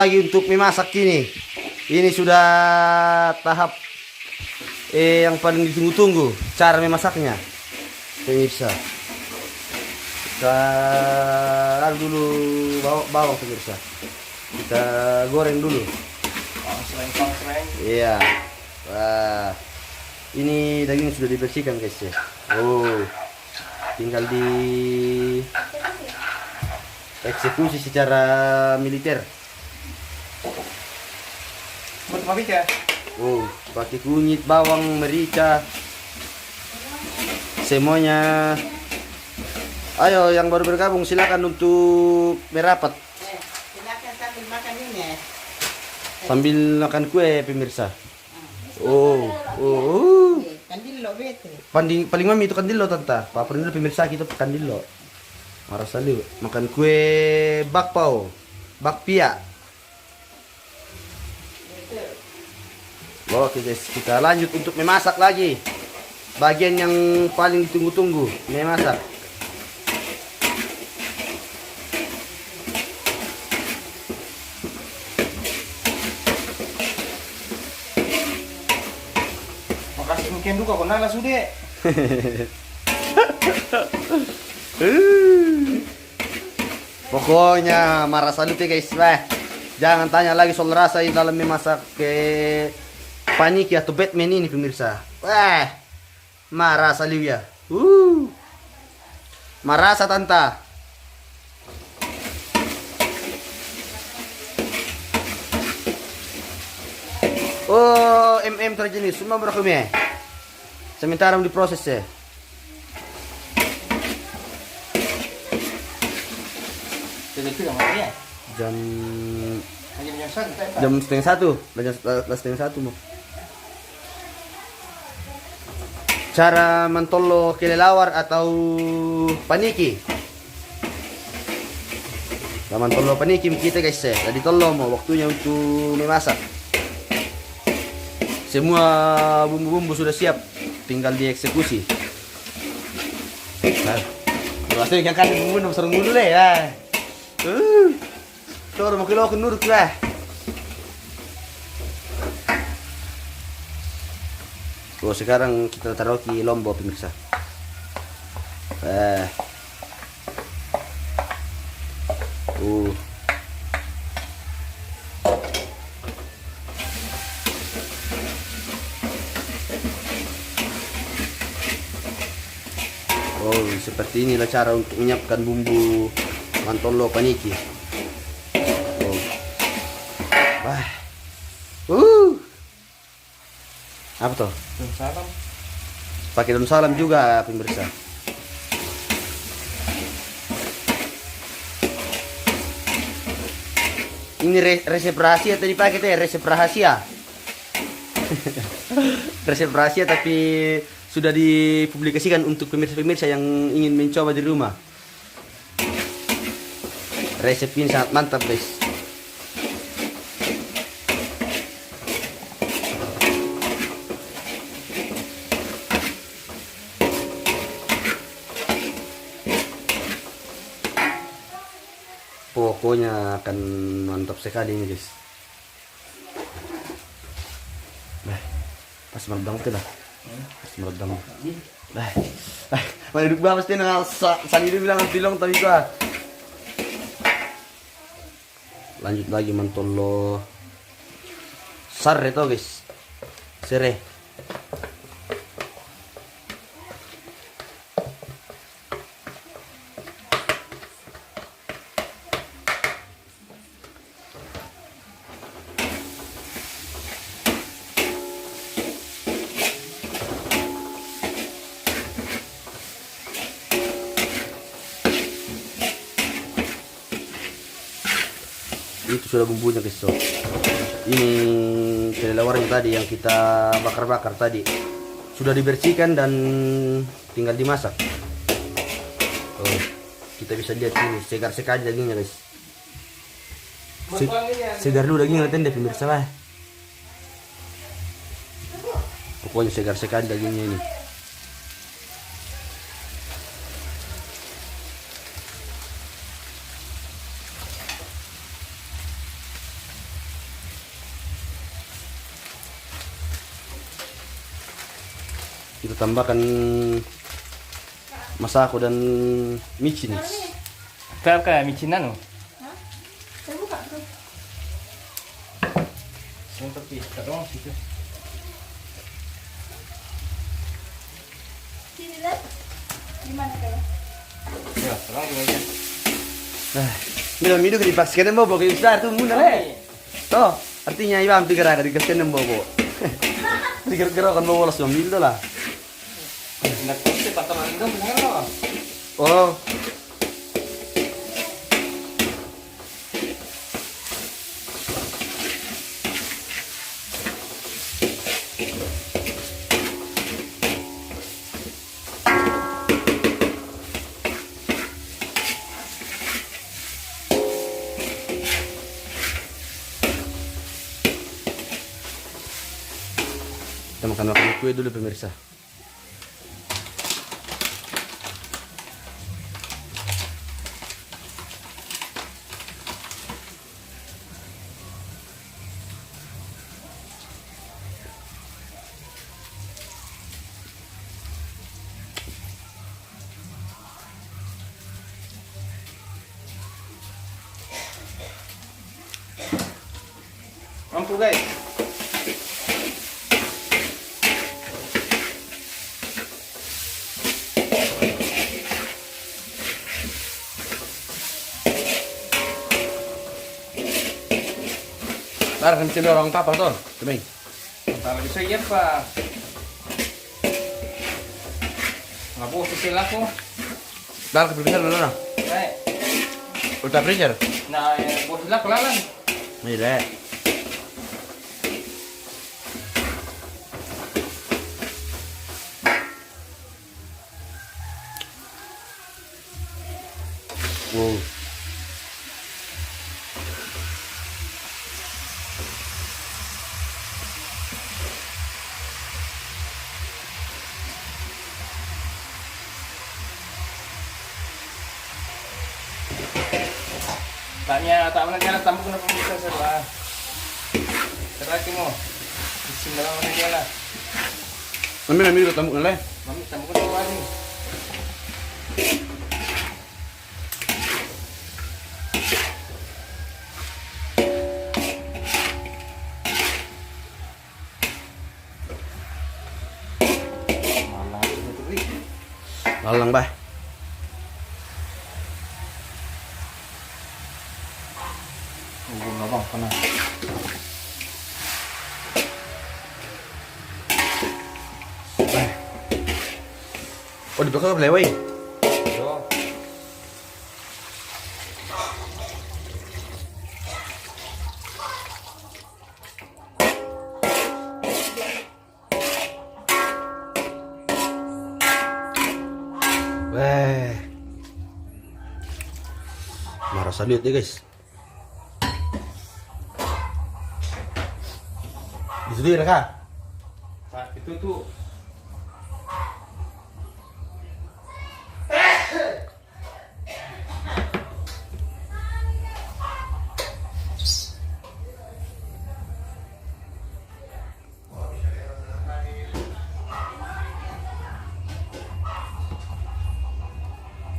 Lagi untuk memasak ini. Ini sudah tahap yang paling ditunggu-tunggu, cara memasaknya. Pemirsa. Kita dulu bawang pemirsa. Kita goreng dulu. Iya. Wah. Ini daging sudah dibersihkan guys ya. Oh. Tinggal di eksekusi secara militer. Oh, pakai kunyit, bawang, merica, semuanya. Ayo, yang baru bergabung silakan untuk merapat. Silakan sambil makan ini. Sambil makan kue, pemirsa. Oh. Kandilo bete. Paling mami itu kandilo tanta. Paparin dulu pemirsa kita kandilo. Marah saliu. Makan kue bakpao, bakpia. Oke guys, kita lanjut untuk memasak lagi. Bagian yang paling ditunggu-tunggu, memasak. Makasih mungkin duka kok nala sudah. Pokoknya marah salute guys. Jangan tanya lagi soal rasa di dalam memasak ke paniki atau Batman ini pemirsa. Marah saliu ya. Marasa tanta. Oh, terjenis semua berakhir. Sementara diproses ya. Jam setengah satu, setengah satu mau. Cara mentolo kelelawar atau paniki. Cara mentolo paniki kita guys ya. Jadi tolo mau waktunya untuk memasak. Semua bumbu-bumbu sudah siap, tinggal dieksekusi. Nah, pasti yang kan bumbu serung dulu deh ya. Coba mau kilo nurut lah. Oh, sekarang kita taruh di lombok pemirsa. Oh, seperti inilah cara untuk menyiapkan bumbu mantolo paniki. Apa tuh? Daun salam. Pakai daun salam juga pemirsa. Ini resep rahasia tadi pakai teh, resep rahasia. Resep rahasia tapi sudah dipublikasikan untuk pemirsa-pemirsa yang ingin mencoba di rumah. Resep ini sangat mantap guys. Pokoknya akan mantap sekali ini guys. Pas meredam tuh lah. Pas meredam. Mana duduk pasti nang sani bilang tilong tadi gua. Lanjut lagi mentolo sare to guys. Sere. Itu sudah bumbunya guys. Ini kelelawar yang tadi yang kita bakar-bakar tadi sudah dibersihkan dan tinggal dimasak. Kita bisa lihat ini segar sekali dagingnya guys. Segar dulu dagingnya nanti deh pemirsa lah. Pokoknya segar sekali dagingnya ini. Kita tambahkan masako dan micin. Kaya kayak micinan. Saya buka tuh. Yang tapi kadang gitu. Sini lihat. Gimana kayak? Ya, sekarang gini aja. Minum hidup dipaksakan bobo ke besar tuh muna le. Toh, artinya ibang tiga dikasih bobo. Tiga-tiga kan bobo langsung ambil lah. Nak kasi pataman dong, bukan lo. Oh. Kita makan kue dulu pemirsa. Mampu guys. Tar kan sini orang kapal tuh, Temeng. Kalau bisa iya pak. Nggak boleh sila ko. Tar ke freezer dulu nah. Ultra freezer. Nah, boleh sila kelalan. Ini deh. Wow. Tanya tak mana jalan tamu kena pemirsa serba. Teraki mo. Isim dalam mana jalan. Ambil dulu tamu naleh. Mami tamu kena wali. Malang itu tuh. Lalang bah. Bang, kena. Oh di belakang boleh weh. Yo. Weh. Marah salut ya guys. Itu dia kah? Pak, itu tuh.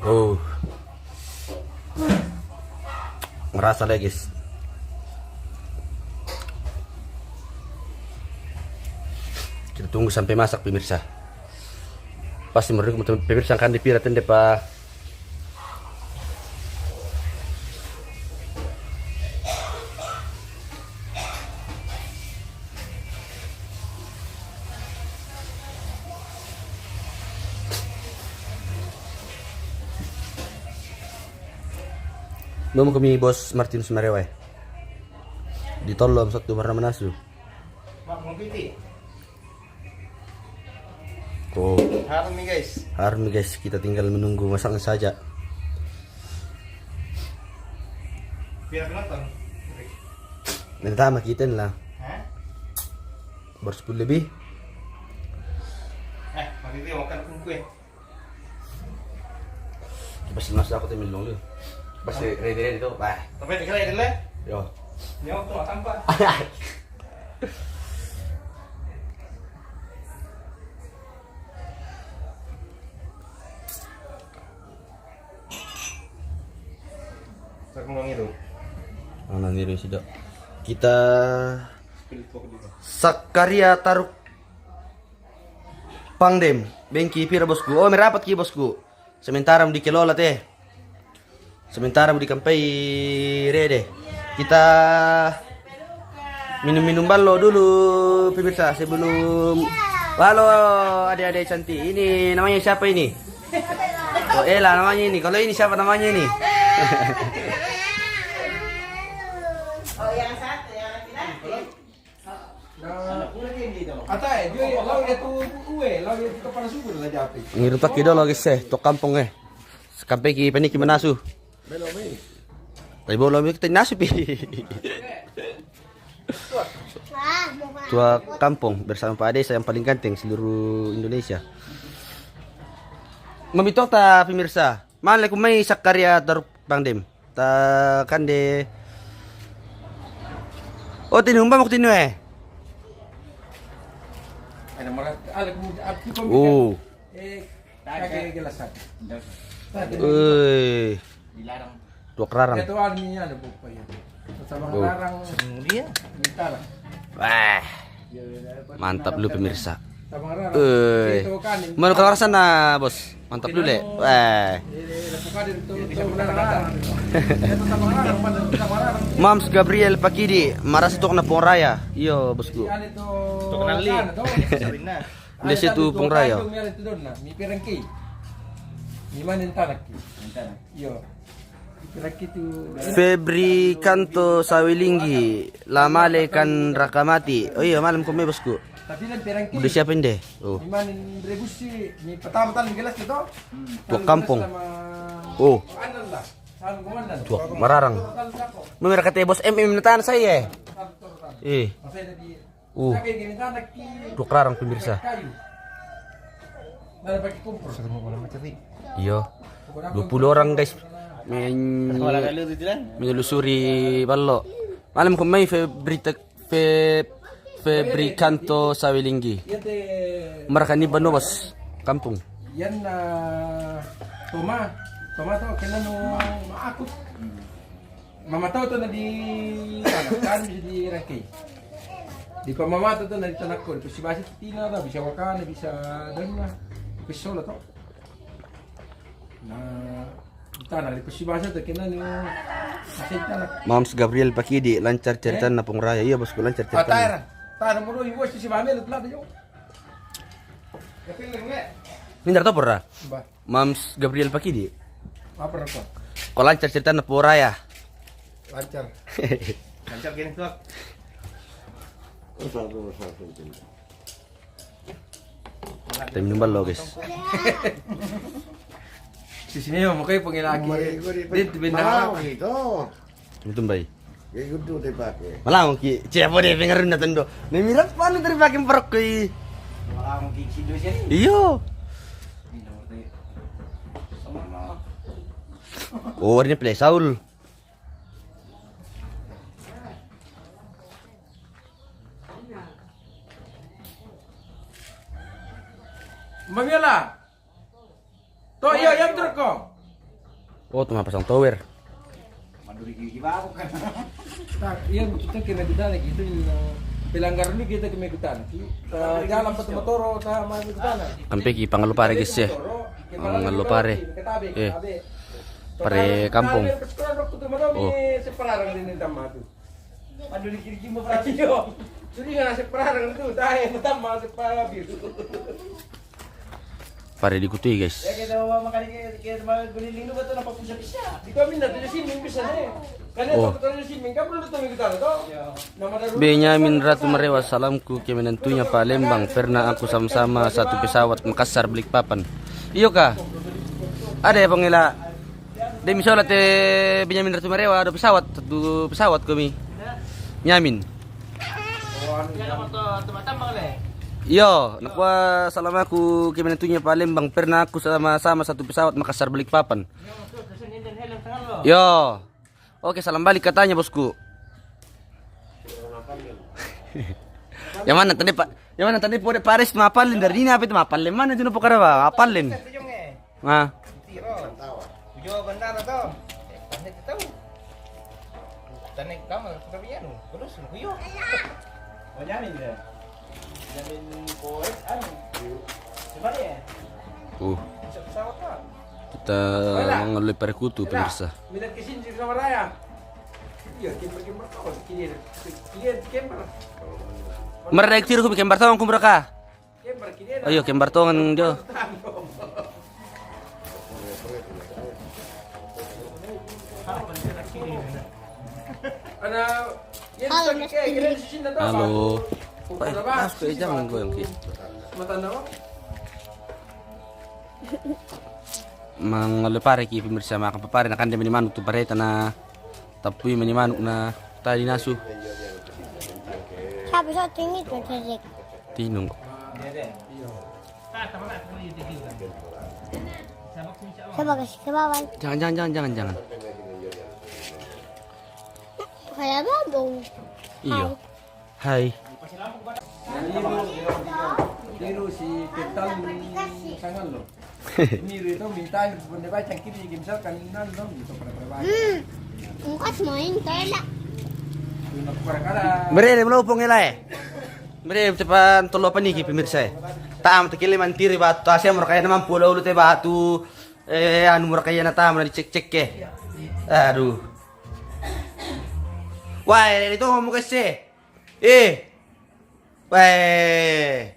Oh. Ngerasa deh guys. Kita tunggu sampai masak pemirsa. Pasti menurut pemirsa akan dipiratin deh pak. Mau kami bos Martinus Marewai. Ditolong satu warna manasu. Mak mau piti. Oh, Harum nih guys. harum guys, kita tinggal menunggu masaknya saja. Biar kenapa? Nanti kita lah. Hah? Baru 10 lebih. Mak piti makan kue. Pasti masuk aku temil dulu. Pasti ready itu, bah. Tapi dikira dulu. Yo. Nyawa tuh makan pak. sudah. Kita Sakarya Taruk Pangdem. Bengki pira bosku. Oh, merapat ki bosku. Sementara di kelola teh. Sementara di kampai rede. Kita minum-minum ballo dulu pemirsa sebelum. Halo adik-adik cantik. Ini namanya siapa ini? Oh, Ella namanya ini. Kalau ini siapa namanya ini? Atay, dia lau itu kue, lau itu kepala suku lah japi. Ngiru tak kido lagi seh, to kampung Sampai ki paniki menasu. Tapi boleh kita nasu pi. Tua kampung bersama Pak Ade yang paling ganteng seluruh Indonesia. Mamitok ta pemirsa. Mana ku mai Sakarya Taruk Pangdem. Ta kande. Oh tinumba mo tinu Ada malah ada kemudian Oh. Kaki gelasan. Dilarang. Tua kerarang. Itu alminya ada buku ya. Sama larang dia minta lah. Wah. Mantap lu pemirsa. Sama larang. Itu kan. Mana keluar sana, Bos? Mantap dulu, Le. Wah. Mams Gabriel Pakidi, maras tok na Pongraya. Iyo, bosku. Tok kenali. Di situ Pongraya. Mi pirangki. Mi manin tanaki. Yo. Pirangki tu. Febri Kanto Sawilinggi, Lamale kan Rakamati. Oh iya, malam kami bosku. Tapi lang pirangki. Udah siapin deh. Oh. Mi manin rebusi, mi pertama mi gelas itu. Tua kampung. Oh. Anan lah. Saan kumandan. Tua mararang. Memang kata bos MM natan saya. Masih ada di. Kaki gini tanaki. Tua kerarang pemirsa. Kayu. Mana pakai kumpul. Iya. 20 orang guys. Menyelusuri ballo. Malam kami Febri Kanto Sawilinggi. Merakani bano bos kampung. Yan na Toma to kailan maakot. Mamataw to na di kan di rangkay. Di pa mamato to na di tanakol. Kasi basi tina na bisa wakan bisa dan na. Kasi solo to. Na tanah di kasi basi to kailan kasi tanak. Mams Gabriel Pakidi lancar cerita na Pongraya. Iya bosku lancar cerita. Atayran. Tanah mo iwo si mami lut la yo. Kasi Minta to pura. Ba. Mams Gabriel Pakidi. Apa rako? Kau lancar cerita na Pongraya. Lancar. Lancar gini tuh. Kita minum ballo guys. Di sini mau kayak pengilaki. Dia bintang apa? Itu bayi. Kayak gitu dipakai. Malang ki, siapa deh pengen na tendo. Nemirat paano dari pakai perok ki? Malah mau kikido siya. Iyo. Oh, ini play Saul. Mamila. To iya yang truk ko. Oh, tuh pasang tower. Maduri gigi-giba ako kan. Tak, iya kita kena kita lagi itu pelanggar ini kita kena kita. Jalan patu motoro ta mau kita. Sampai ki pangalupare guys ya. Pangalupare. Pare kampung. Oh. Separarang din tama tu. Maduri gigi mo pratiyo. Suri nga separarang tu tayo tama separabi. Pare dikutui guys. Ya kita makanya kita guliling dulu betul apa bisa. Di kami nanti sih bisa deh. Karena kalau sih minggu perlu tuh kita tuh. Nama Benyamin Ratu Marewa, salamku ke menantunya Palembang. Pernah aku sama-sama satu pesawat Makassar Balikpapan. Iyo kah? Ada ya pengila. Dia misalnya Benyamin Ratu Marewa ada pesawat, satu pesawat kami. Nyamin. Yo, nakwa selama aku ke menantunya Palembang. Pernah aku sama-sama satu pesawat Makassar Balikpapan. Yo. Oke, salam balik katanya bosku. Yang mana tadi Pak? Yang mana tadi Pak Paris mapalin dari ini apa itu mapalin? Mana itu pokoknya Pak? Mapalin. Nah. Tanay kamar sabi yan. Kulos kuyo. Oh, jamin deh. Jamin poet anu. Coba deh. Pesawat ka. Kita mengalami perkutu pemirsa. Minat kesin sama Raya. Iya, kimber kau kini. Kimber. Mereka tiru bikin bartong kumbraka. Kimber kini. Ayo kembartongan jo. Ana Halo, Mas Halo. Mas jangan gue yang Matanda mo? Mangalupare ki pemirsa makan papare na kande manuk tu pareta na tapui manuk na tadi nasu Sabi sa tingin ko tirik. tinung. Coba kasih ke bawah. Jangan. Kayak babong. Iyo. Hai. Tiru si Ketal sangan lo. Niru itu minta bunda baca kiri misalkan nan dong gitu pada Mukas main tela. Untuk perkara Mereka melopong elai. Mereka cepat tolo paniki pemirsa. Tam tekili mantiri batu asia mereka naman pulau lu te batu anu mereka na tam na dicek ke. Aduh. Wah, itu ngomong kasih. Wah.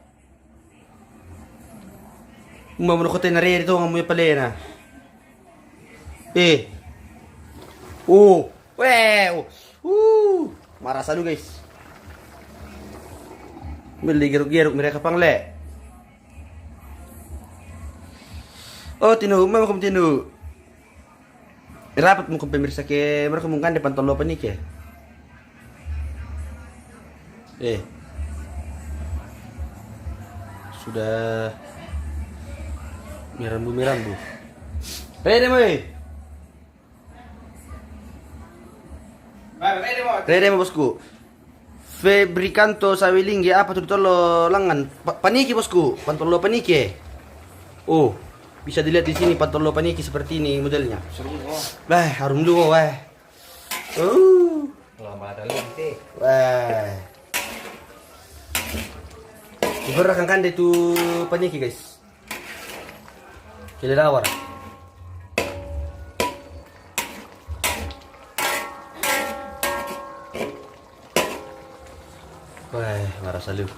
Mau menukotin nari itu ngomongnya pelena. Marah selalu guys. Beli geruk-geruk mereka pangle. Oh tinu, mau kamu tinu. Rapat mau pemirsa ke mereka mungkin depan tolo panik ya. Sudah mirambu. Ready mo Ready mo bosku. Fabricanto Sawilingi apa tuh tolo langan paniki bosku, pantolo paniki. Oh, bisa dilihat di sini pantolo paniki seperti ini modelnya. Wah, harum dulu wah. lama ada lente. Wah. Digerakkan kan itu paniki guys. Kelelawar. Wah, marah salu.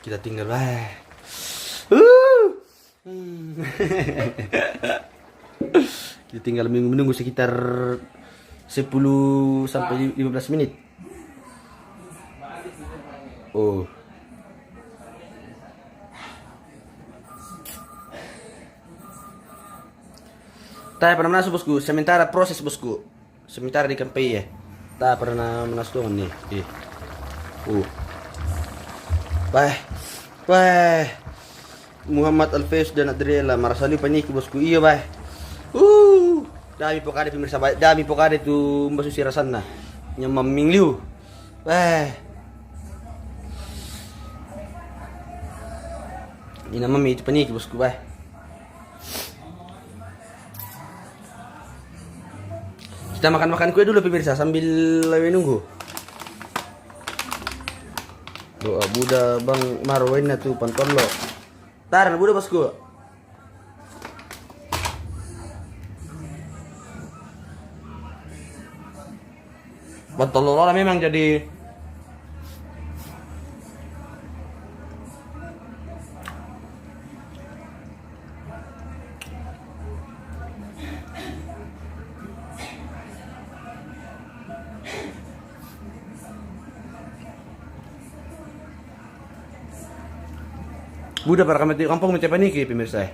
Kita tinggal Kita tinggal menunggu sekitar 10 sampai 15 menit. Oh. Tak pernah masuk bosku, sementara proses bosku. Sementara di kampai ya. Tak pernah menasuk nih. Wah. Muhammad Alfes dan Adriela marasali panik bosku. Iya, bah. Dami pokade pemirsa, dami pokade tu mbasu sirasanna. Nyamam mingliu. Wah. Ini nama itu panik bosku, bah. Kita makan kue dulu pemirsa sambil nunggu. Doa Buddha Bang Marwain na tuh pantolo. Tar Buddha bosku. Pantolo lah memang jadi Buddha para kami kampung mencapai niki pemirsa.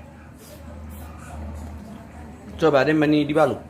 Coba ada mani dibalut.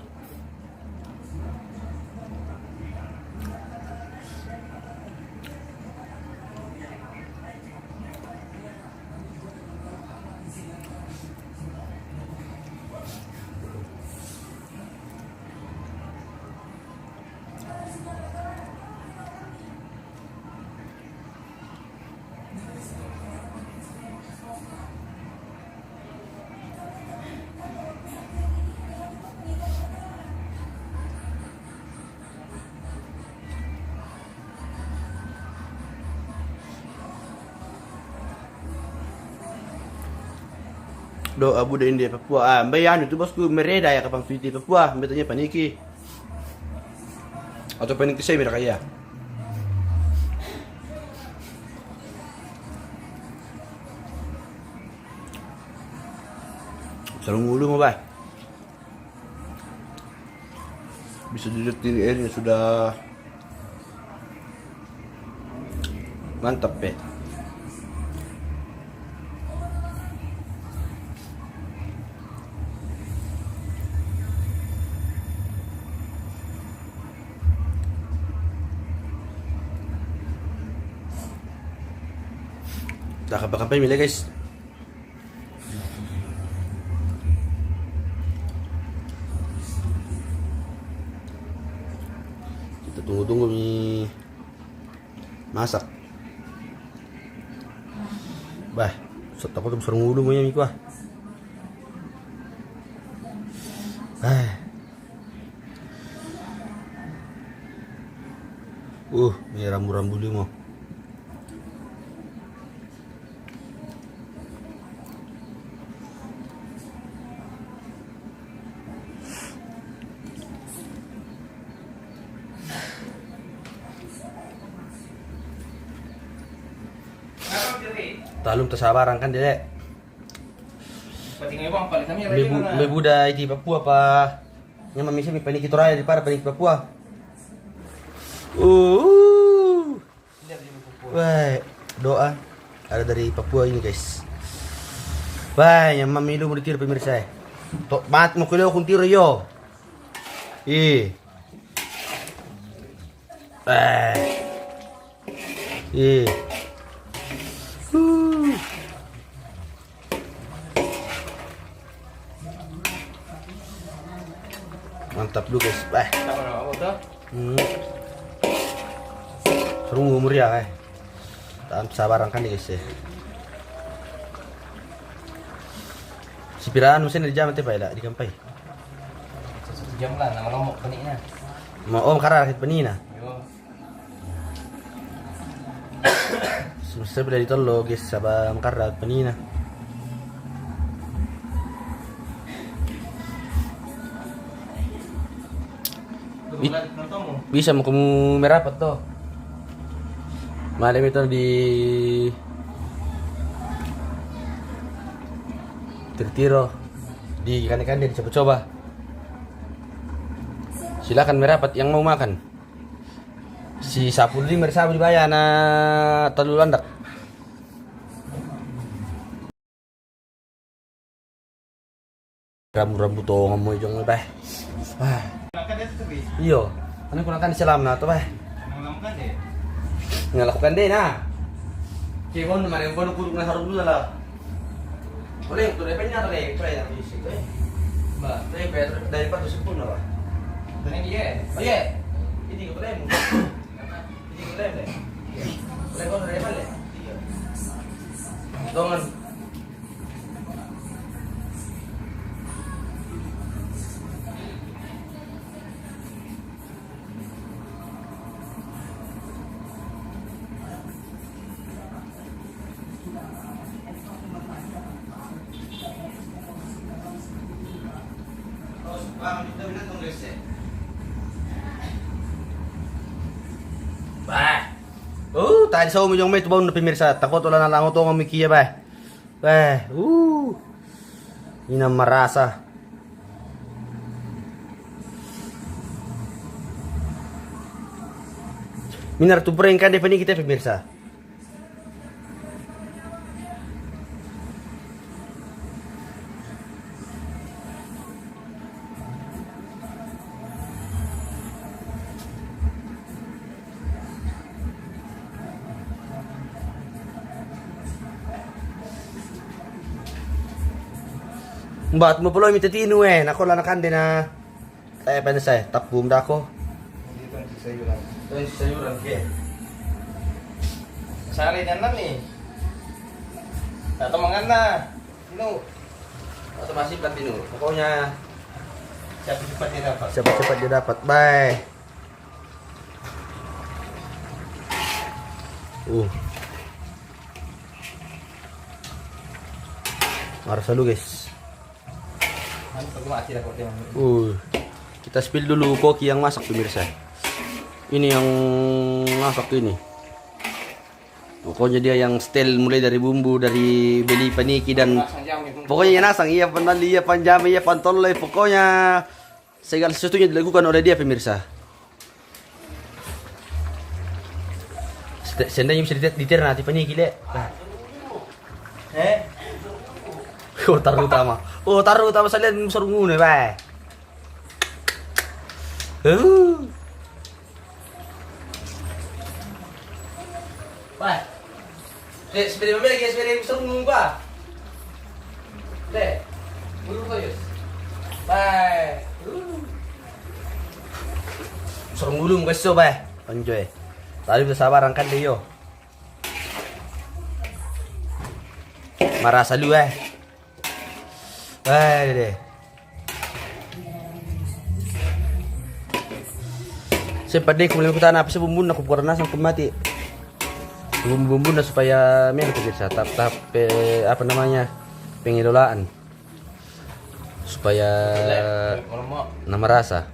doa Buddha India Papua. Ah, bayan itu bosku mereda ya kapang fiti Papua. Betanya paniki. Atau paniki saya mereka ya. Sarung ulu mau bah. Bisa dilihat di airnya sudah mantap ya. Dah kapan-kapan milih guys. Kita tunggu-tunggu nih masak. Bah, takut sarung ulu mo yan Miko ah. May rambu-rambu mo. Talum tasabaran kan dede. Pati ngayon bang, palit kami. May Buddha di Papua pa. Yang mamisi may paniki toraya di para paniki Papua. Wah, doa ada dari Papua ini guys. Wah, yang mamilu mau ditiro pemirsa. Tok mat mo kulo kung tiro yo. Mantap dulu guys. Seru umur ya sabaran kan guys ya. Si piraan mesin di jam pa ila di kampay. Jam lah, nama nomok kanina. Mau karena rakit penina. Semesta bila ditolo guys sabang karena penina. Bisa mau kamu merapat tuh. Malam itu di Tirtiro di ikan-ikan dia coba-coba. Silakan merapat yang mau makan. Si sapu di mersabu di bayana telu landak. Rambu-rambu to ngamoy jong bah. Iyo, ano ko nakan salam na to bah. Ngalakukan deh na. Kibon naman yung bono kurung na harap dulu lah. Boleh, tuh depenya tuh deh, try yang di situ ya. Mbak, dari 410 lah. Dan ini dia. Oh iya, ini boleh mu. Ini boleh deh. Boleh kau dari mana? Iya. Dongan. Bah. Tadi sa yung may tubaw na pimirsa. Takot wala na lang ito ng mikiya ba. Bah. Ina marasa. Minar tu prank kan depan kita pemirsa. Mbak mo pala mitatino nako lang nakande na kaya pa na say tapbum da ko. Dito ang sayuran. Sayuran ke. Sari na lang eh. Tatamangan na. Sino? Atau masih platino. Pokoknya Cepat-cepat dia dapat. cepat-cepat dia dapat. Bye. Marah selalu guys. Ano pag mati ako tayo. Kita spill dulu koki yang masak pemirsa. Ini yang masak ini. Pokoknya dia yang setel mulai dari bumbu, dari beli paniki dan pokoknya nasang iya panali iya panjami iya pantolai pokoknya segala sesuatunya dilakukan oleh dia pemirsa. Sendanya bisa dititir nanti paniki le. Taruh utama salian sarung ngune bae. Baik. Dek, sepeda mobil lagi, sepeda sarung ngune ba. Dek. Bulu ko yus. Baik. Sarung ngulung guys so bae. Enjoy. Tadi bisa sabar angkat deh yo. Marah salu deh. Sempat deh kemudian kita apa sih bumbu aku karena sampai mati. Bumbu supaya memang bisa tahap apa namanya pengelolaan supaya nama rasa.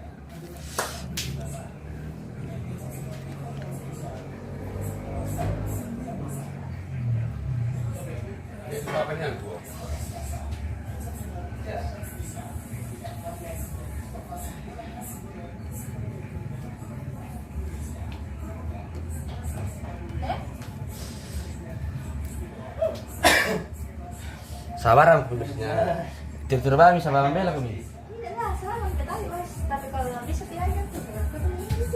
Sabaran pemirsa. Tidur kami sama Bella kami. Enggak, sama kita bos. Tapi kalau nggak bisa bilangnya tuh.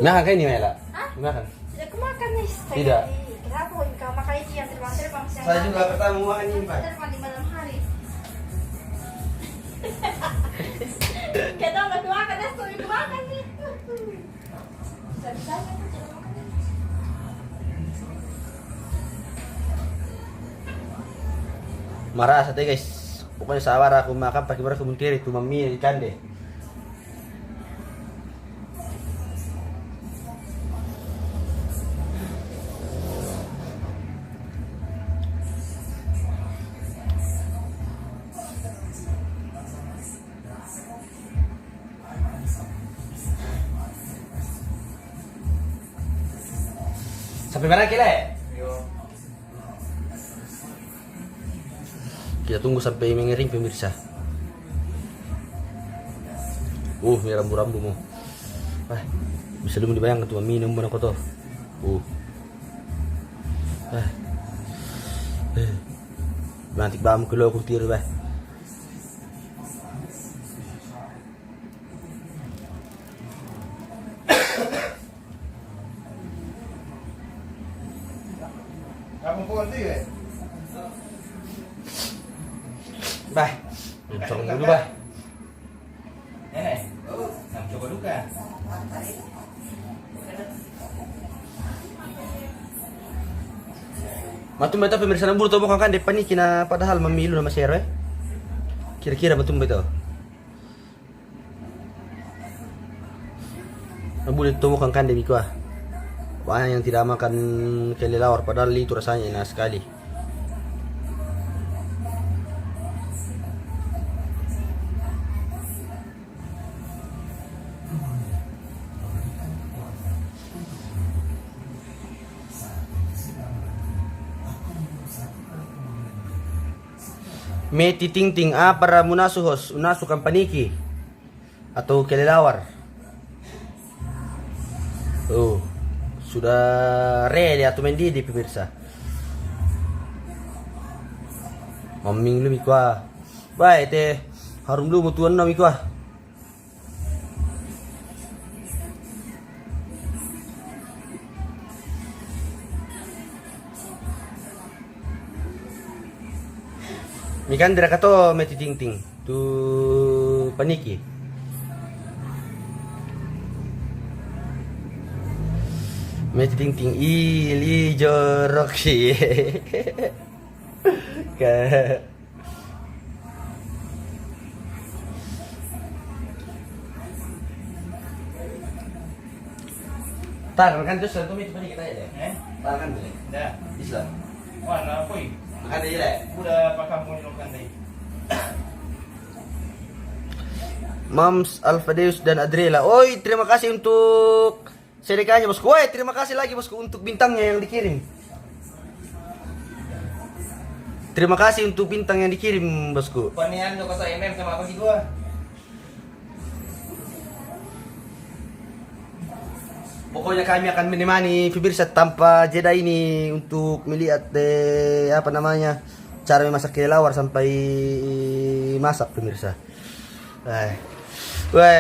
Makan kayak ini Mela? Makan. Tidak kemakan nih. Tidak. Kenapa kau makan itu yang terbang siang? Saya juga pertama makan ini Pak. Terbang di malam hari. Kita nggak makan, ya suami makan nih. Bisa-bisanya tuh jangan makan. Marah sate guys. Pokoknya sabar aku makan pakai beras kemudian itu mami ikan deh. Sampai mana kile? Kita tunggu sampai mengering pemirsa. Ini rambu-rambu mo. Bisa lu dibayangkan tuh minum mana kotor. Nanti bam kilo aku tiru bah. Kamu pun tu ya? Bah, sorong dulu bah. Nak coba duka. Matum beto pemirsa nambur to mo kan depan ni kina padahal mamilu nama sere. Kira-kira matum beto. Nambur itu mo kan demi kuah. Banyak yang tidak makan kelelawar padahal itu rasanya enak sekali. Meti ting para munasuhos, unasu kampaniki atau kelelawar. Sudah ready atau mendidih pemirsa. Maming lu mikwa. Baik teh, harum lu mutuan na mikwa. Mikan dira kato meti ting tu paniki. Meti ting ili jorok sih. Ke Tangan kan terus satu meti paniki tadi deh. Tangan deh. Dah. Bisa. Mana apa ini? Makan aja deh. Udah pakai mau nyokan deh. Mams, Alfadeus dan Adriela. Oi, terima kasih untuk sedekahnya bosku. Woi, terima kasih lagi bosku untuk bintangnya yang dikirim. Terima kasih untuk bintang yang dikirim bosku. Panian lo kosa MM sama apa gitu ah? Pokoknya kami akan menemani pemirsa tanpa jeda ini untuk melihat apa namanya cara memasak kelelawar sampai masak pemirsa. Wah,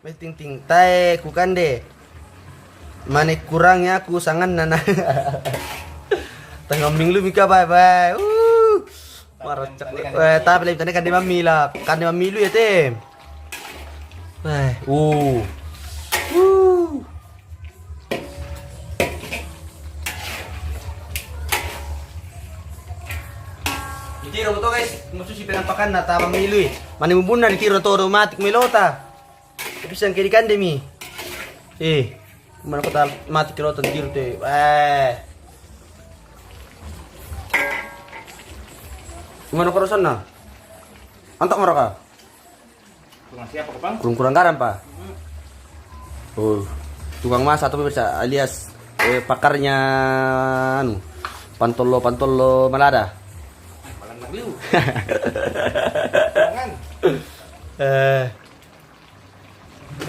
may ting tay kukan deh. Mana kurangnya aku sangan nana. Tengah minggu mika bye. Marah cak. Tapi lebih tadi kan di mami lah. Kan di mami lu ya tem. Kiro mo to guys, mususi pinampakan na tama milu eh. Manimubuna ni kiro to automatic milota. Bisa kiri kan demi. Mana ko ta automatic milota kiro te. Gimana kerusan na? Antak marah ka? Kurang siapa Bang? Kurang garam pa. Tukang masak atau bisa alias pakarnya anu pantolo malada.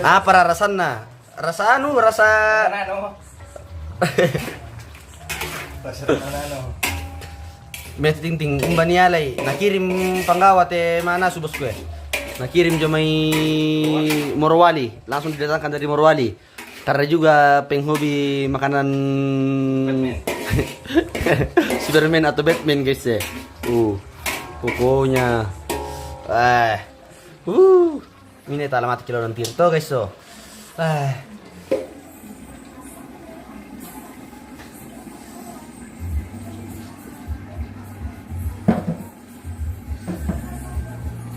Apa rasanya? Rasa anu, rasa Nano. Rasa nano. Met ting umbani alay. Nakirim panggawa te mana subos ko eh. Nakirim jo may Morowali. Langsung didatangkan dari Morowali. Karena juga penghobi makanan Superman atau Batman guys ya. Pokoknya ini alamat kilo ng Tirto guys so.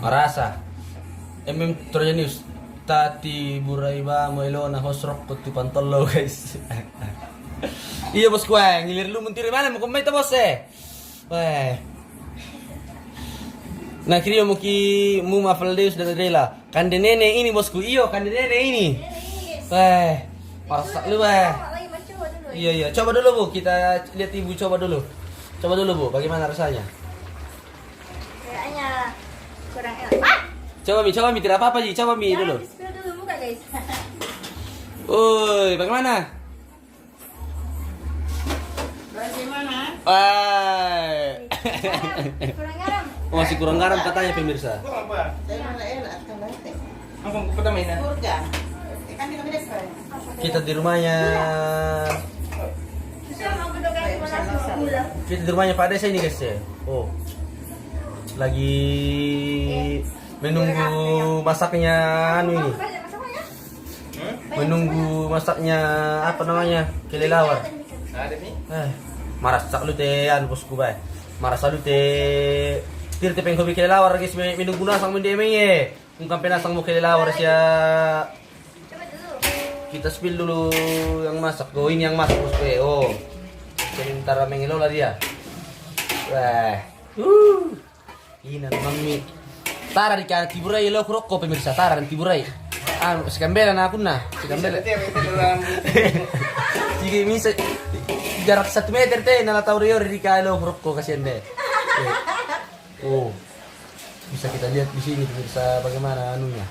Marasa Trojanus tati buray ba mo ilo na hosrok ko tu pantolo guys. Iya bos ko ngilir lu mentiri mana mo kumay ta boss eh. Nah kiri mo ki Muma Faldeus dan Adela. Kande nene ini bosku. Iyo kande nene ini. Masak lu Lagi mas coba dulu. Iya. Coba dulu Bu. Kita lihat ibu coba dulu. Coba dulu Bu. Bagaimana rasanya? Kayaknya kurang enak. Coba Mi. Tidak apa-apa Ji. Coba Mi dulu. Spill dulu muka guys. Bagaimana? Bagaimana? Kurang garam. Masih kurang garam katanya pemirsa. Kurang apa? Ang pertama ini. Kita di rumahnya. Kita di rumahnya Pak Desa ini guys ya. Lagi menunggu masaknya anu ini. Menunggu masaknya apa namanya? Kelelawar. Ada nih. Maras sak lu teh anu bosku bay. Maras salu teh tir teh peng hobi kelelawar guys menunggu nasang mendemenge. Kung kampe nasang mo kelelawar siya. Coba dulu. Kita spill dulu yang masak. Ini yang masak bosku eh. Sebentar mengelola dia. Ini mami. Tara di kan tiburai lo kroko pemirsa tara di tiburai. Sekambela na aku na. Sekambela. Sige misa jarak 1 meter teh nala taurio di kalo kroko kasihan deh. Bisa kita lihat di sini pemirsa bagaimana anunya.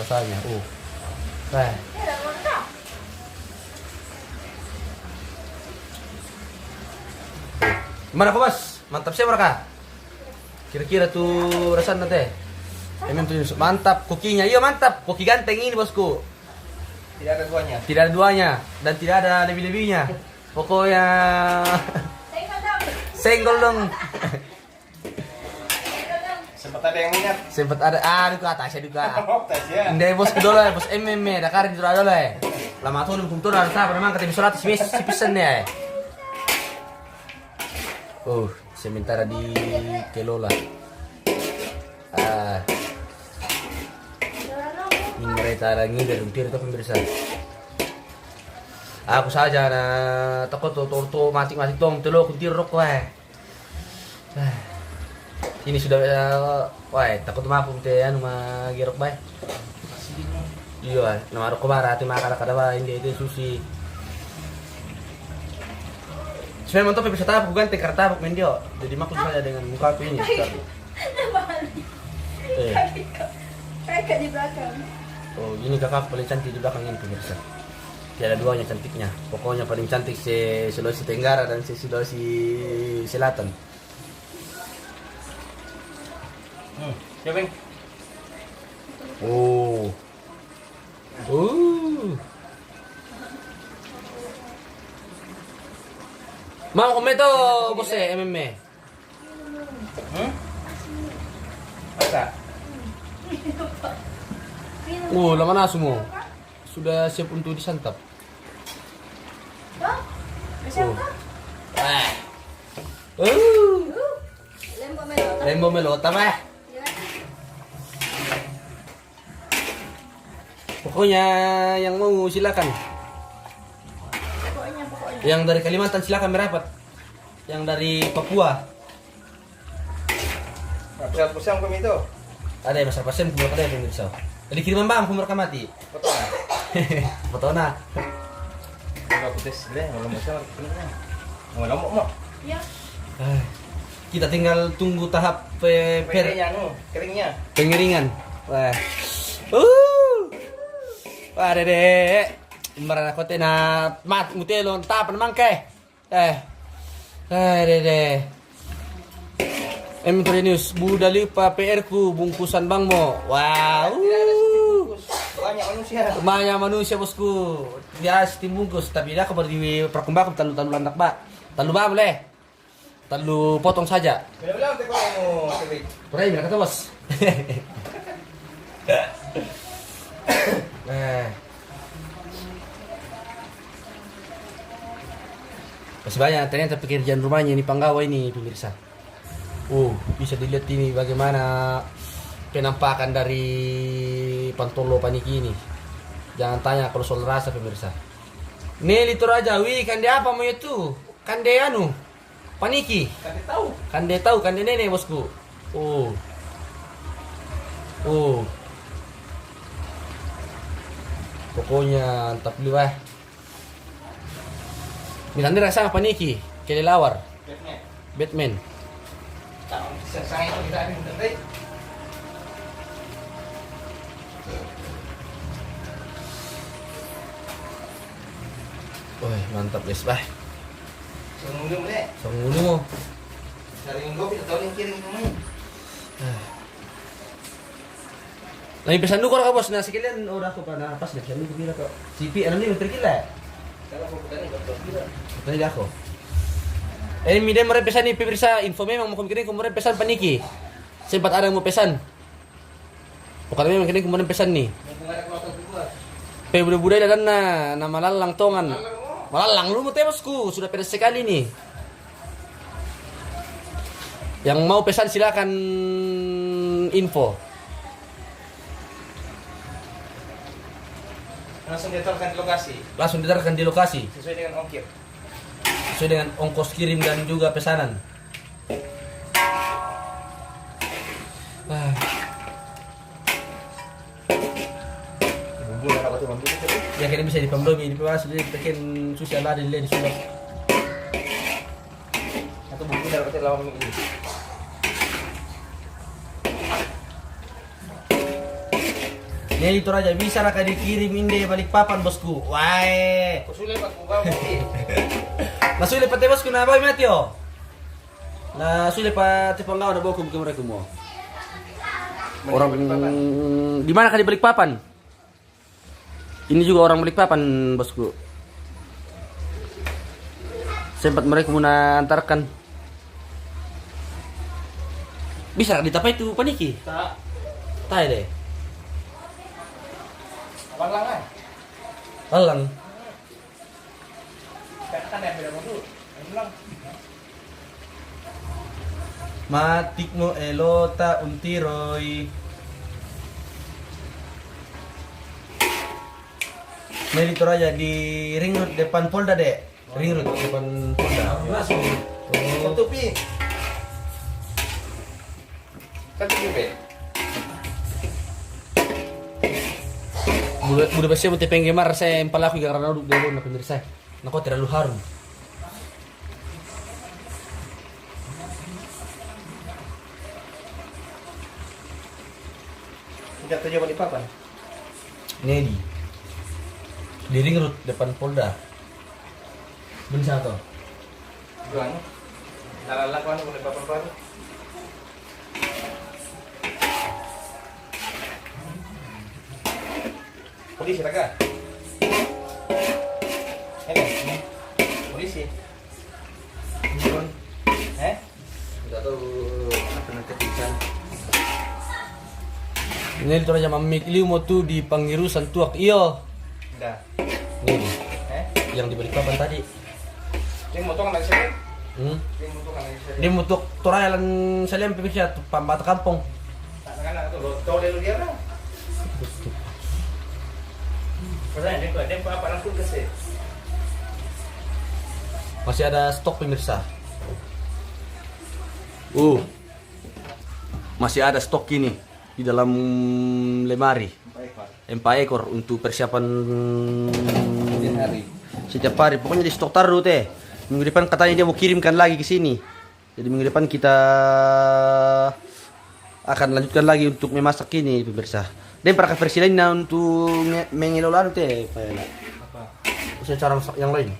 Rasanya. Gimana kok Mas? Mantap sih mereka. Kira-kira tuh rasanya teh. Emang tuh mantap kokinya. Iya mantap. Koki ganteng ini bosku. Tidak ada duanya. Tidak ada duanya dan tidak ada lebih-lebihnya. Pokoknya senggol dong. Sempat ada yang minat. Sempat ada duka atasnya duka. Tas ya. Ndai bos kudola bos MM Dakar di dulu lah. Lama tuh nung tuh harus apa memang kata misolat si pisen ya. Sementara di Kelola. Ini mereka lagi dari tir itu pemirsa. Aku saja na takut to matik tong telo kuntir rok Ini sudah wah, takut mapung teh anu magirok bay. Iya, nama aku marah hati makara kada ba hindi itu susi. Sebenarnya mantap bisa tabuk ganti kartabuk mendio. Jadi maklum saja dengan muka aku ini. Kakak di belakang. Oh, ini kakak paling cantik di belakang ini pemirsa. Tiada duanya cantiknya. Pokoknya paling cantik si Sulawesi Tenggara dan si Sulawesi Selatan. Coba. Oh. Mau kometo bos MMA. Masa? Lama na semua. Sudah siap untuk disantap. Oh, siapa? Lembo melota mah. Pokoknya yang mau silakan. Pokoknya. Yang dari Kalimantan silakan merapat. Yang dari Papua Pusat-pusat kami itu. ada yang masalah pasien kumur kada yang pemirsa. Jadi kiriman bang kumur kamati. Foto na. Foto na. Kalau putus deh, kalau mau sama kenapa? Mau mau. Ya. Kita tinggal tunggu tahap Keringnya. pengeringan. Wah. Wah dede. Imbaran ako na mat mutelo tapan mangke. Dede. M3 News, budali pa PR ku bungkusan bang mo. Wow. Banyak manusia. Banyak manusia bosku. Dia tim bungkus tapi dia kabar di perkembang talu landak ba. Talu ba boleh. Talu potong saja. Bila-bila teko mo, Tibik. Pray mereka tuh bos. Masih banyak ternyata pekerjaan rumahnya ini penggawa ini pemirsa. Bisa dilihat ini bagaimana penampakan dari Pantolo Paniki ini. Jangan tanya kalau soal rasa pemirsa. Nelly itu raja, kan dia apa mau itu? Kan dia anu Paniki. Kan dia tahu, kan dia nenek bosku. Pokoknya antap liwah. Milan dia rasa Paniki, kelelawar. Batman. Saya itu kita ada nanti. Wah, mantap guys, bah. Sungguh deh. Sungguh mo. Dari minggu kita tahu yang kirim rumahnya. Lagi pesan dulu kalau bos, nah sekalian udah aku pada pas deh, pesan dulu kira kok. CP, ano nih, menteri kila. Kalau aku tadi betul kira. Tadi ako. Mide mo rin pesan ni pemirsa, info memang mau kemungkinan kung mo rin pesan Paniki. Sempat ada yang mau pesan. Bukan memang kini kung mo rin pesan ni. Budak-budak dan na malalang tongan. Malalang lu mo bosku, sudah pedas sekali nih. Yang mau pesan silakan info. Langsung ditaruhkan di lokasi. Langsung ditaruhkan di lokasi. Sesuai dengan ongkir. Sesuai dengan ongkos kirim dan juga pesanan. Bumbu nak apa tu bumbu tu? Ya kini bisa dipamdomi, dipawas, dibikin susi ala di sudah. Atau bumbu nak apa lawan ini? Ya itu raja bisa lah dikirim inde balik papan bosku. Wah. Kusulit pak buka bukti. Nasulit pati bosku na boy Mateo. Nasulit pati panggawa na bokum mereka mo. Orang di mana kali balik papan? Ini juga orang balik papan bosku. Sempat mereka mau antarkan. Bisa ditapai itu Paniki? Tak. Tai deh. Abang lah. Alang. Kan yang beda bumbu. Bilang. Matik mo elota untiroy. Nah itu aja di ring road depan Polda deh. Ring road depan Polda. Langsung. Tutupi. Satu bebek. Budak besi mau tepeng gemar saya empalaku karena duduk dulu na pemirsa. Nako terlalu harum. Enggak tahu jawaban di papan. Nedi. Di ring road depan Polda. Beli satu. Juan. Lalala ko ano kung papan baru. Polisi taga. Ini. Polisi. Juan. Enggak tahu apa nanti pisan. Ini itu aja mamikliu mau tuh di Pangirusan tuak iyo. Dah. Ini yang dibeli papan tadi. Ini motong lagi sih. Hmm? Ini motong lagi sih. Dia untuk torayalan saliam pemirsa pambata kampung. Anak-anak tuh lo dulu dia lah. Padahal dia apa langsung ke sini. Masih ada stok pemirsa. Masih ada stok ini di dalam lemari. 4 ekor untuk persiapan setiap hari. Pokoknya di stok taruh teh. Minggu depan katanya dia mau kirimkan lagi ke sini. Jadi minggu depan kita akan lanjutkan lagi untuk memasak ini pemirsa. Dan para versi lainnya untuk mengelola teh. Apa? Usaha cara masak yang lain.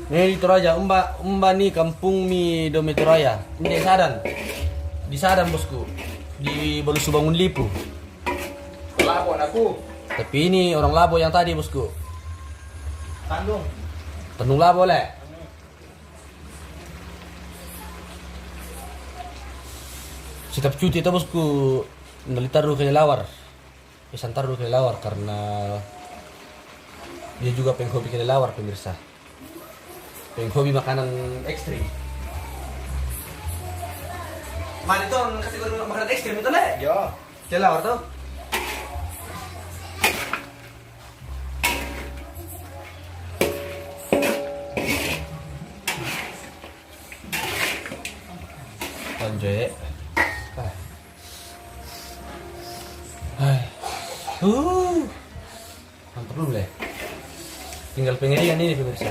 Nih di Toraja, umba nih kampung mi Dome Toraja. Ini di Sadan bosku, di Balusu Bangun Lipu. Lapor aku. Tapi ini orang Labo yang tadi bosku. Tanung Labo le. Setiap cuti itu bosku taruh ke lawar. Pesan taruh ke lawar karena dia juga penghobi ke lawar pemirsa. Penghobi makanan ekstrim. Mana itu kategori makanan ekstrim itu le? Yo. Kelawar tuh. Lanjut. Mantap belum le? Tinggal pengeringan ini pemirsa.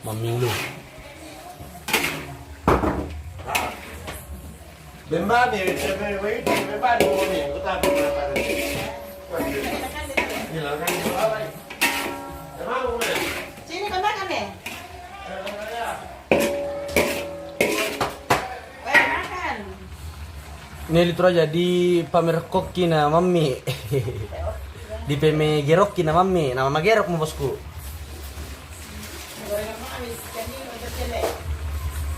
Mamilu. Bembani, bembani mo ni, utabi mo pa rin. Hilangan yung alay. Tama mo na. Sini ka ba kami? Makan. Ini itu aja di pamer koki na mami. Di peme gerok na mami. Nama magerok mo bosku.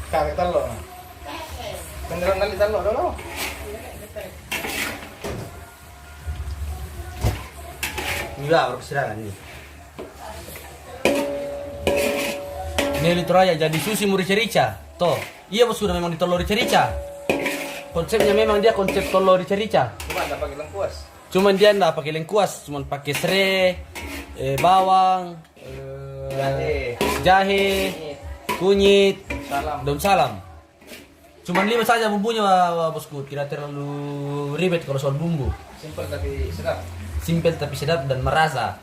Kami talo. Beneran nanti talo dulu. Enggak, baru kesirangan nih. Ini itu aja jadi susi muri cerica. Toh, iya bosku memang ditolong rica-rica. Konsepnya memang dia konsep tolong rica-rica. Cuma ada pakai lengkuas. Cuman dia enggak pakai lengkuas, cuman pakai serai, bawang, jahe, kunyit, daun salam. Cuman 5 saja bumbunya bosku, tidak terlalu ribet kalau soal bumbu. Simpel tapi sedap. Simpel tapi sedap dan merasa.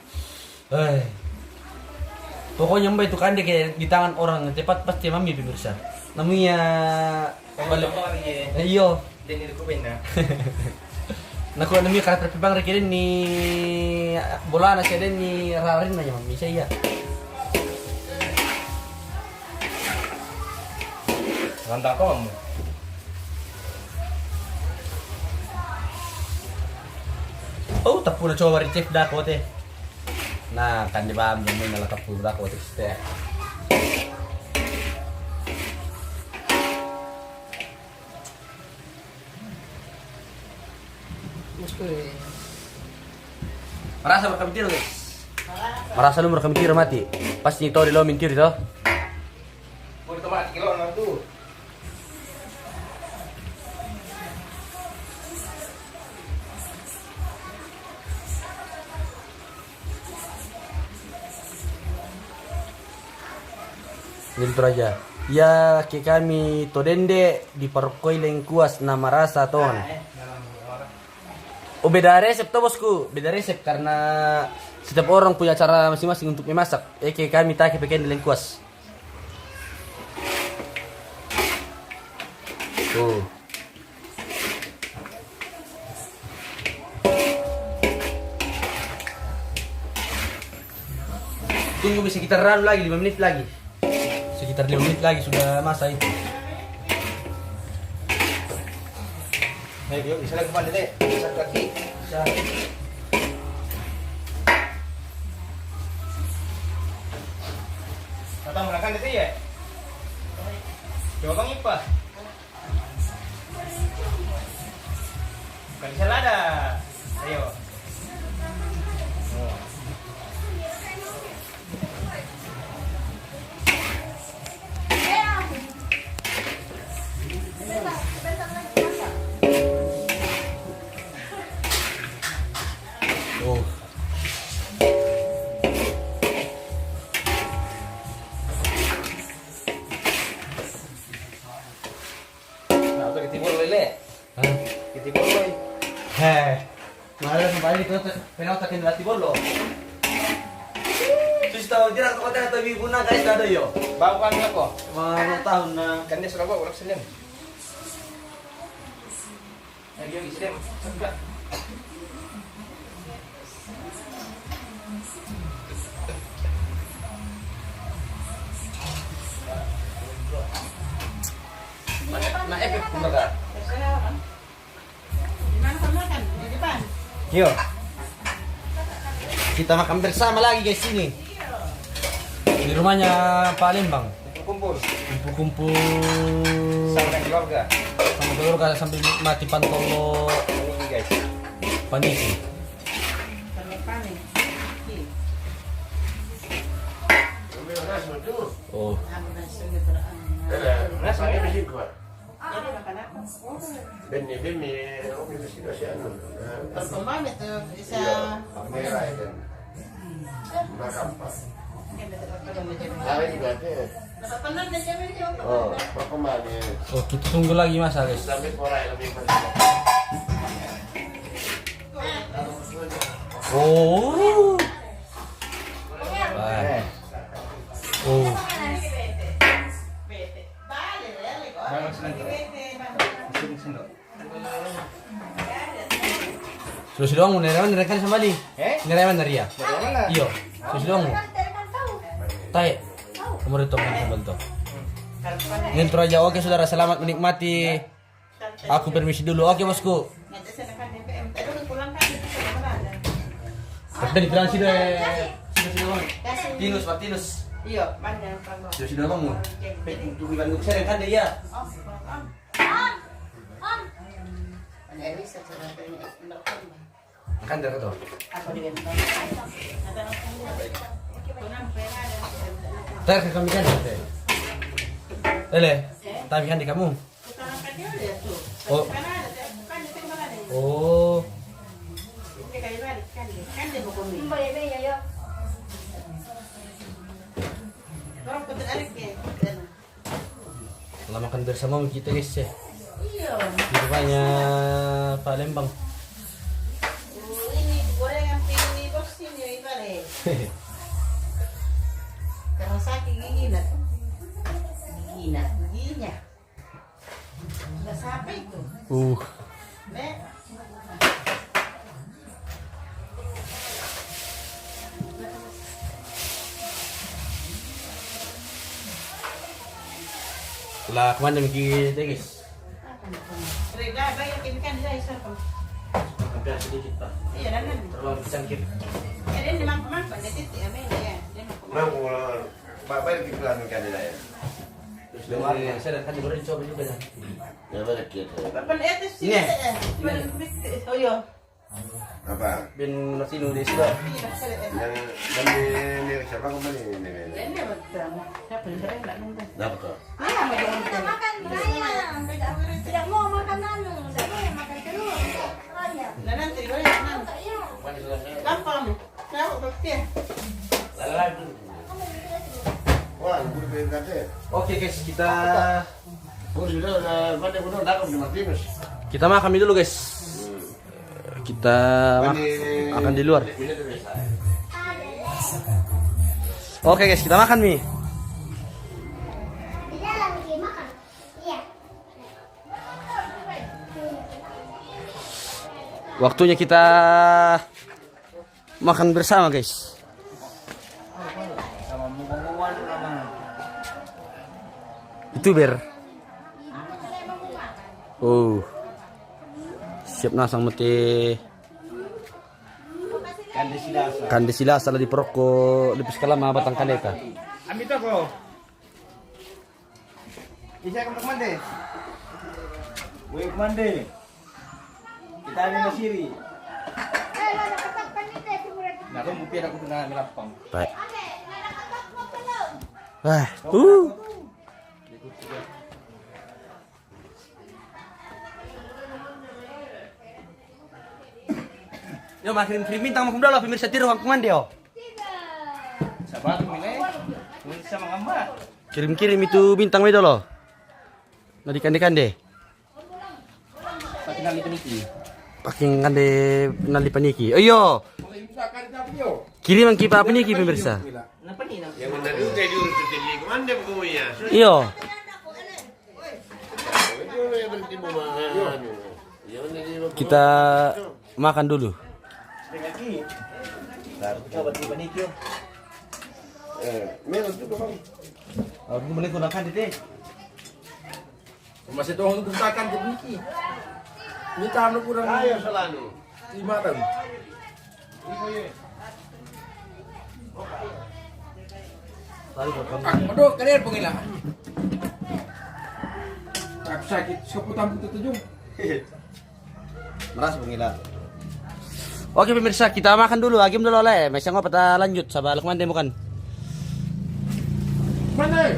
Pokoknya mbak itu kan dia kayak di tangan orang tepat pasti mami pemirsa. Namanya iyo. Jadi aku benda. Naku nami karakter pibang rekirin ni bola na siya din ni rarin na niya mami siya. Rantang kamu. Oh, tapu na coba recek dah ko teh. Nah, kan di bam may nala tapu dah ko teh. Merasa berkabitiro guys. Merasa lu merekam mintir mati. Pasti tahu dia lo mintir itu. Boleh tomat kilo orang tu. Gitu aja. Ya ke kami todende di parkoi lengkuas nama rasa ton. Oh beda resep tuh bosku, beda resep karena setiap orang punya cara masing-masing untuk memasak. Kayak kami tak pakai lengkuas. Tuh. Tunggu bisa kita run lagi 5 menit lagi. Sekitar 5 menit lagi sudah masak itu. Yuk, bisa lagi kemana deh? Bisa kaki. Bisa. Datang makan itu ya? Coba Bang Ipa. Bukan di selada. Ayo. Oh. Oh. Nah, itu ditibur lele. Hah? Ditibur loy. Heh. Malah kembali itu penau takin lati bolo. Terus tahu dia kau tak tahu ibu nak guys ada yo. Bang kan apa? Mau tahun na. Kan dia sudah bawa ulang Senin. Ayo isi dem. Enggak. Na efek kumbaga. Yo. Kita makan bersama lagi guys ini. Di rumahnya Pak Lembang. Kumpul Kumpul-kumpul sama keluarga. sama keluarga sambil mati pantolo Ini guys. paniki. Oh. Nah, saya mesti kuat. Beni, oke mesti kasih anu. Pemain itu bisa Kamera kan. Nah, kampas. Hari juga ada. pernah dia jamin dia Oh, apa mana? Oh, kita tunggu lagi masa guys. Sampai korai lebih banyak. Oh. Wah. Oh. Bang Senin. Senin. Sudah doang nereman nerekan sama di. Nereman dari ya. Dari mana? Iyo. Sudah doang. Tai. Umur itu sambal to. Ngentro aja oke saudara selamat menikmati. Aku permisi dulu. Oke bosku. Tapi di bilang sih deh. Sudah. Tinus, Pak Tinus. iya mana kalau Sudah kamu. Untuk Iwan saya kan dia. ada bisa cara Kan dah tu. apa dia Ter kami kan teh. Lele, tapi kan di kamu. Oh. Oh. Lama makan bersama kita guys ya. Di rumahnya Pak Lembang. ini gorengan ini bos ini ibare karena sakit giginya nggak sampai itu Nek. Lah kemana kita guys? Reda bayar kan dia isar kan. Hampir sedikit pak. Iya dan Terlalu sangkit. ya dia memang pada titik ya ya. Dia Mau bapak lagi pelan kan dia. Terus dari saya kan baru dicoba juga ya. Ya balik kita. Papan atas sih. Ini. Oh iya. Apa? Ben nasi nulis ba? Dan ini siapa kemana ini? Ini betul. Siapa yang saya enggak nunggu. Dapat tuh. Kita makan ayam. Tidak mau makan anu. Tidak boleh makan telur. Ayam. Nah nanti gue yang gampang. Saya berpikir. Wah, gue pengen kate. Oke guys, kita Gue sudah pada gue dapat di Martinus. kita makan mie dulu guys. Kita makan di luar. Oke guys, kita makan mie. Di dalam dia makan. Iya. Waktunya kita makan bersama guys. YouTuber. Oh. Siap nasang mati. Kan sila salah di perokko lebih kalama batang kaneka. Ambil to ko. Isa ka kumande. Woi kumande. Kita ada masiri. Naku mungkin aku kena melapang. Baik. Yo makin kirim bintang makum dalo pemirsa tiru aku mandi yo. Sabar milih. Mun sama ngamba. Kirim-kirim itu bintang itu loh. Nadi kande-kande. Pati nali peniki. Paking kande nali paniki. Ayo. Kirim ang kipa paniki pemirsa. Napa ni? Yang mana dulu kayak diurus tadi kemana punya? Iyo. Itu yang berarti mau makan. Kita makan dulu. Peniki. Baru coba di peniki yo. Meron tuh bang. Aku boleh gunakan dite. Masih doang untuk makan ke Niki. Ini tamu kurang Ayo selalu. 5 tahun. Aduh, kalian pengila. Aku sakit, seputar putih tujuh. Meras pengila. Oke pemirsa, kita makan dulu. Agim dulu oleh. Masih ngapa kita lanjut. Sabar, kemana bukan? Mana?